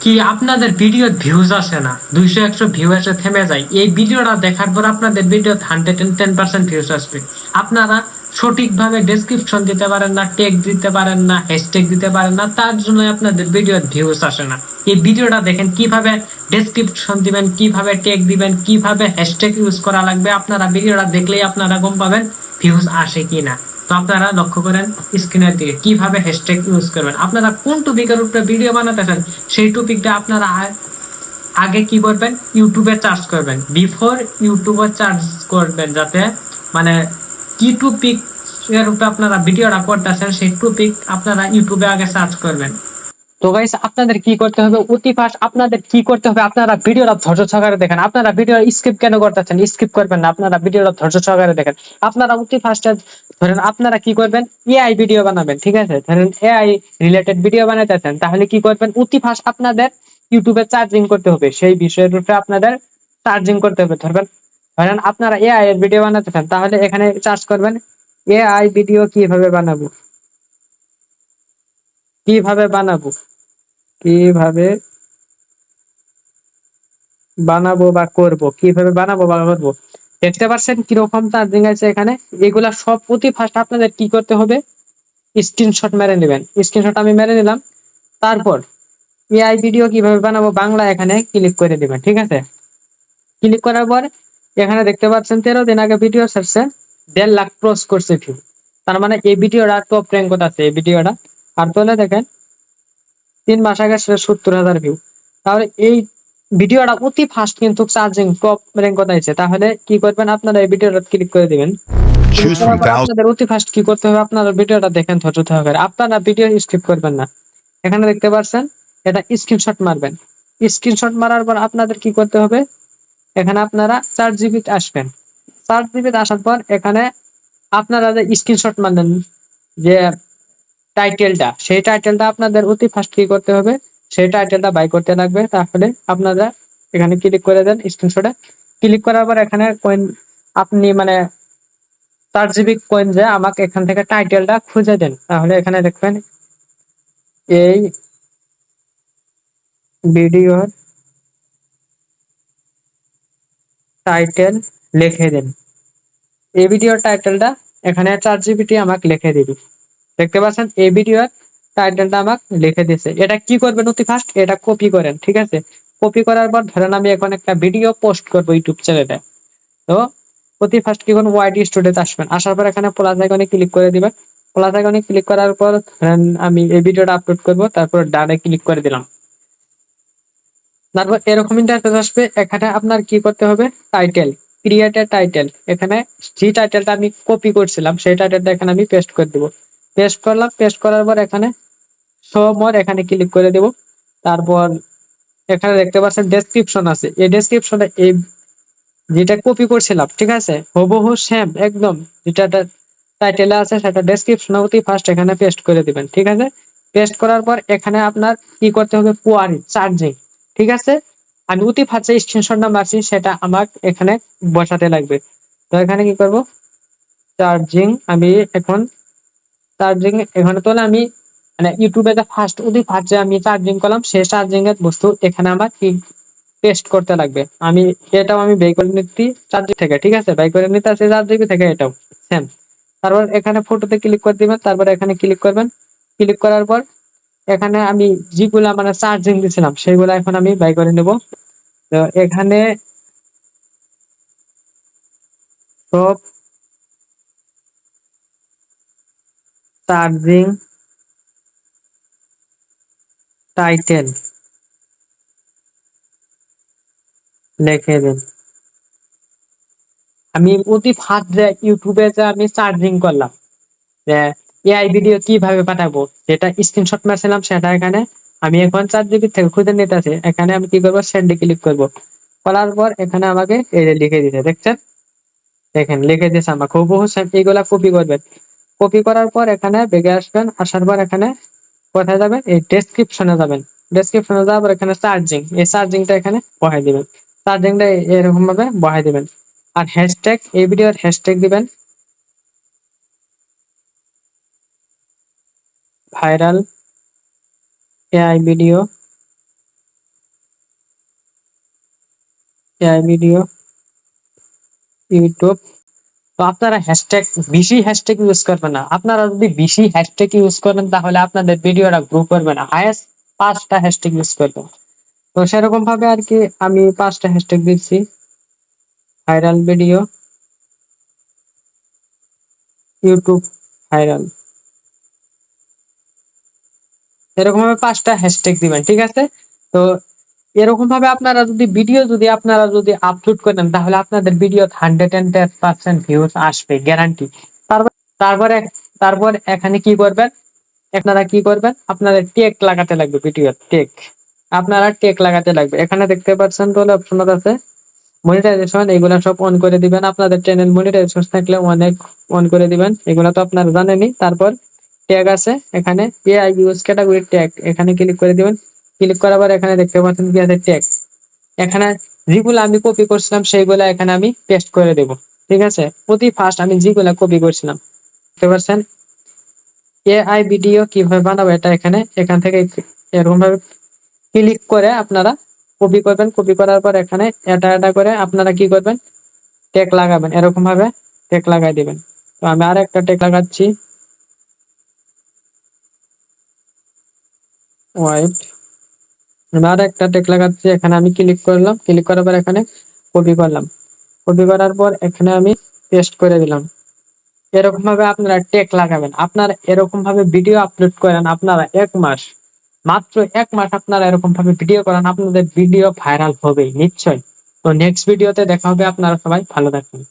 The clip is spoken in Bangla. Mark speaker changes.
Speaker 1: কি আপনাদের ভিডিও ভিউজ আসে না, 200-100 ভিউ এসে থেমে যায়। এই ভিডিওটা দেখার পর আপনাদের ভিডিও 110% ভিউজ আসবে। আপনারা সঠিকভাবে ডেসক্রিপশন দিতে পারেন না, ট্যাগ দিতে পারেন না, হ্যাশট্যাগ দিতে পারেন না, তার জন্য আপনাদের ভিডিও ভিউজ আসে না। এই ভিডিওটা দেখেন কিভাবে ডেসক্রিপশন দিবেন, কিভাবে ট্যাগ দিবেন, কিভাবে হ্যাশট্যাগ ইউজ করা লাগবে। আপনারা ভিডিওটা দেখলেই আপনারা গম পাবেন ভিউজ আসে কিনা। তো আপনারা লক্ষ্য করেন স্ক্রিনের দিকে কিভাবে হ্যাশট্যাগ ইউজ করবেন। আপনারা কোন টপিকের উপরে ভিডিও বানাতেছেন সেই টপিকটা আপনারা আগে কি করবেন, ইউটিউবে সার্চ করবেন। বিফোর ইউটিউবে সার্চ করবেন, যাতে মানে কি টপিক এর উপরে আপনারা ভিডিওটা করতেছেন সেই টপিক আপনারা ইউটিউবে আগে সার্চ করবেন। তো গাইস আপনাদের কি করতে হবে, অতি ফাস্ট আপনাদের কি করতে হবে, আপনারা ভিডিওটা ধৈর্য সহকারে দেখেন। আপনারা ভিডিও স্কিপ কেন করতেছেন? স্কিপ করবেন না, আপনারা ভিডিওটা ধৈর্য সহকারে দেখেন। আপনারা অতি ফাস্টে ধরেন আপনারা কি করবেন, এআই ভিডিও বানাবেন, ঠিক আছে? ধরেন এআই রিলেটেড ভিডিও বানাইতেছেন, তাহলে কি করবেন, অতি ফাস্ট আপনাদের ইউটিউবে চার্জিং করতে হবে, সেই বিষয়ের উপরে আপনাদের চার্জিং করতে হবে। ধরেন আপনারা এআই এর ভিডিও বানাতেছেন, তাহলে এখানে চার্জ করবেন এআই ভিডিও কিভাবে বানাবো, কিভাবে বানাবো, কিভাবে বানাবো বা করব, কিভাবে বানাবো বা করবো। দেখতে পাচ্ছেন কিরকম চার্জিং আছে এখানে। এগুলা সব অতি ফার্স্ট আপনাদের কি করতে হবে, স্ক্রিনশট মেরে নেবেন। স্ক্রিনশট আমি মেরে নিলাম। তারপর এআই ভিডিও কিভাবে বানাবো বাংলা এখানে ক্লিক করে দিবেন, ঠিক আছে? ক্লিক করার পর এখানে দেখতে পাচ্ছেন 13 দিন আগে ভিডিও ছাড়ছে, 1.5 লাখ ক্রস করছে ভিউ। তার মানে এই ভিডিওটা টপ র্যাঙ্কত আছে এই ভিডিওটা। আর তোলে দেখেন 3 মাস আগে 70,000 ভিউ। তাহলে এই ভিডিওটা অতি ফাস্ট কিন্তু চার্জিং টপ র্যাঙ্কত আছে। তাহলে কি করবেন, আপনারা এই ভিডিওটা ক্লিক করে দিবেন। ক্লিক
Speaker 2: Choose
Speaker 1: করার
Speaker 2: from
Speaker 1: পর
Speaker 2: thousands.
Speaker 1: আপনাদের অতি ফাস্ট কি করতে হবে, আপনারা ভিডিওটা দেখেন ধৈর্য সহকারে। আপনারা ভিডিও স্কিপ করবেন না। এখানে দেখতে পাচ্ছেন এটা স্ক্রিনশট মারবেন। স্ক্রিনশট মারার পর আপনাদের কি করতে হবে, এখানে আপনারা 4 GB আসবেন। 4 GB আসার পর এখানে আপনারা যে স্ক্রিনশট মারলেন, যে টাইটেলটা, সেই টাইটেলটা আপনাদের অতি ফাস্ট কি করতে হবে, সেই টাইটেলটা বাই করতে লাগবে। তাহলে আপনারা এখানে ক্লিক করে দেন স্ক্রিনশটে। ক্লিক করার পর এখানে কয়েন আপনি মানে 4 GB কয়েন যে আমাকে এখান থেকে টাইটেলটা খুঁজে দেন। তাহলে এখানে দেখবেন এই ভিডিওর টাইটেল লিখে দেন। এই ভিডিওর টাইটেলটা এখানে 4 GB আমাকে লিখে দিবি। দেখতে পাচ্ছেন এই ভিডিওর টাইটেলটা আমাকে লিখে দিয়েছে। এটা কি করবেন অতি ফাস্ট, এটা কপি করেন, ঠিক আছে? কপি করার পর ধরেন আমি এখন একটা ভিডিও পোস্ট করবো ইউটিউব চ্যানেলে। তো অতি ফার্স্ট কি করবেন, ওয়াইটি স্টুডিওতে আসবেন। আসার পর এখানে প্লাস আইকনে ক্লিক করে দিবেন। প্লাস আইকনে ক্লিক করার পর আমি এই ভিডিওটা আপলোড করব, তারপর ডানে ক্লিক করে দিলাম। তারপর এরকম ইন্টারফেস আসবে। এখানে আপনার কি করতে হবে, টাইটেল, ক্রিয়েট এ টাইটেল। এখানে যে টাইটেলটা আমি কপি করছিলাম সেই টাইটেলটা এখানে আমি পেস্ট করে দেব। পেস্ট করলাম। পেস্ট করার পর এখানে শো মোর এখানে ক্লিক করে দেব। তারপর এখানে দেখতে পাচ্ছেন ডেসক্রিপশন আছে। এই ডেসক্রিপশনে এই যেটা কপি করছিলাম, ঠিক আছে, হুবহু সেম একদম যেটা টাইটেলে আছে সেটা ডেসক্রিপশনে অতি ফার্স্ট এখানে পেস্ট করে দিবেন, ঠিক আছে? পেস্ট করার পর এখানে আপনার কি করতে হবে, কোয়ারি চার্জিং, ঠিক আছে? আমি অতি ফার্স্টে স্ক্রিনশটটা মারছি সেটা আমার এখানে বসাতে লাগবে। তো এখানে কি করব, চার্জিং আমি এখন চার্জিং এখানে তোলে আমি মানে ইউটিউবে যে ফার্স্ট অতি ফার্স্ট যে আমি চার্জিং করলাম সেই চার্জিং এর বস্তু এখানে আমার কি পেস্ট করতে লাগবে। আমি এটাও আমি বের করে নিচ্ছি 4 GB থেকে, ঠিক আছে? বাই করে নিতে আছে 4 GB থেকে, এটাও সেম। তারপর এখানে ফটোতে ক্লিক করে দিবেন। তারপর এখানে ক্লিক করবেন। ক্লিক করার পর এখানে আমি যেগুলা মানে চার্জিং দিছিলাম সেগুলা এখন আমি বাই করে নেব। তো এখানে সব চার্জিং টাইটেল লিখে দেন। আমি অতি ফার্স্ট যে ইউটিউবে যে আমি চার্জিং করলাম, যে এআই ভিডিও কিভাবে পাঠাবো যেটা স্ক্রিনশট মারছিলাম সেটা এখানে আমি এখন 4 GB থেকে খুঁজে নিতেছি। এখানে আমি কি করবো, সেন্ডে ক্লিক করব। করার পর এখানে আমাকে এই যে লিখে দিতে দেখছেন, দেখেন লিখে দিয়েছে আমাকে হুবহু সেম। এইগুলা কপি করবেন। কপি করার পর এখানে বেগে আসবেন। আসার পর এখানে কোথায় যাবেন, এই ডেসক্রিপশনে যাবেন। ডেসক্রিপশনে যাওয়ার পর এখানে চার্জিং, এই চার্জিংটা এখানে বহাই দিবেন। চার্জিংটা এরকম ভাবে বহাই দিবেন। আর হ্যাশট্যাগ, এই ভিডিওর হ্যাশট্যাগ দিবেন viral AI video AI video YouTube. তো আপনারা হ্যাশট্যাগ বেশি হ্যাশট্যাগ ইউজ করবেন না। আপনারা যদি বেশি হ্যাশট্যাগ ইউজ করেন তাহলে আপনাদের ভিডিওটা গ্রো করবে না। হায়েস্ট 5টা হ্যাশট্যাগ ইউজ করবেন। তো সেরকম ভাবে আর কি আমি 5টা হ্যাশট্যাগ দিচ্ছি। ভাইরাল ভিডিও, ইউটিউব ভাইরাল, এরকম ভাবে 5টা হ্যাশট্যাগ দিবেন, ঠিক আছে? তো এরকম ভাবে আপনারা যদি ভিডিও আপনারা যদি আপলোড করেন তাহলে আপনাদের ভিডিও 110% ভিউজ আসবে গ্যারান্টি। তারপর তারপরে তারপর এখানে কি করবেন, আপনারা কি করবেন, আপনাদের টেক লাগাতে লাগবে, ভিডিও টেক আপনারা টেক লাগাতে লাগবে। এখানে দেখতে পাচ্ছেন তো অপশন আছে মনিটাইজেশন, এগুলা সব অন করে দিবেন। আপনাদের চ্যানেল মনিটাইজেশন থাকলে অনেক অন করে দিবেন, এগুলা তো আপনারা জানেনই। তারপর ট্যাগ আছে, এখানে এআই ইউজ ক্যাটাগরি ট্যাগ, এখানে ক্লিক করে দিবেন। ক্লিক করার পর এখানে দেখতে পাচ্ছেন কি আছে ট্যাগ, এখানে যেগুলো আমি কপি করছিলাম সেইগুলা এখানে আমি পেস্ট করে দেব, ঠিক আছে? প্রতি ফার্স্ট আমি যেগুলা কপি করছিলাম দেখতে পাচ্ছেন। এআই ভিডিও কিভাবে বানাবো এটা এখান থেকে এরকম ভাবে ক্লিক করে আপনারা কপি করবেন। কপি করার পর এখানে এটা এটা করে আপনারা কি করবেন, টেক লাগাবেন, এরকম ভাবে টেক লাগাই দিবেন। তো আমি আর একটা টেক লাগাচ্ছি, হোয়াইট। আমি আর একটা টেক লাগাচ্ছি, এখানে আমি ক্লিক করলাম। ক্লিক করার পর এখানে কপি করলাম। কপি করার পর এখানে আমি পেস্ট করে দিলাম। এরকম ভাবে আপনারা টেক লাগাবেন। আপনারা এরকম ভাবে ভিডিও আপলোড করেন, আপনারা 1 মাস, মাত্র 1 মাস আপনারা এরকম ভাবে ভিডিও করেন, আপনাদের ভিডিও ভাইরাল হবেই নিশ্চয়। তো নেক্সট ভিডিওতে দেখা হবে, আপনারা সবাই ভালো থাকবেন।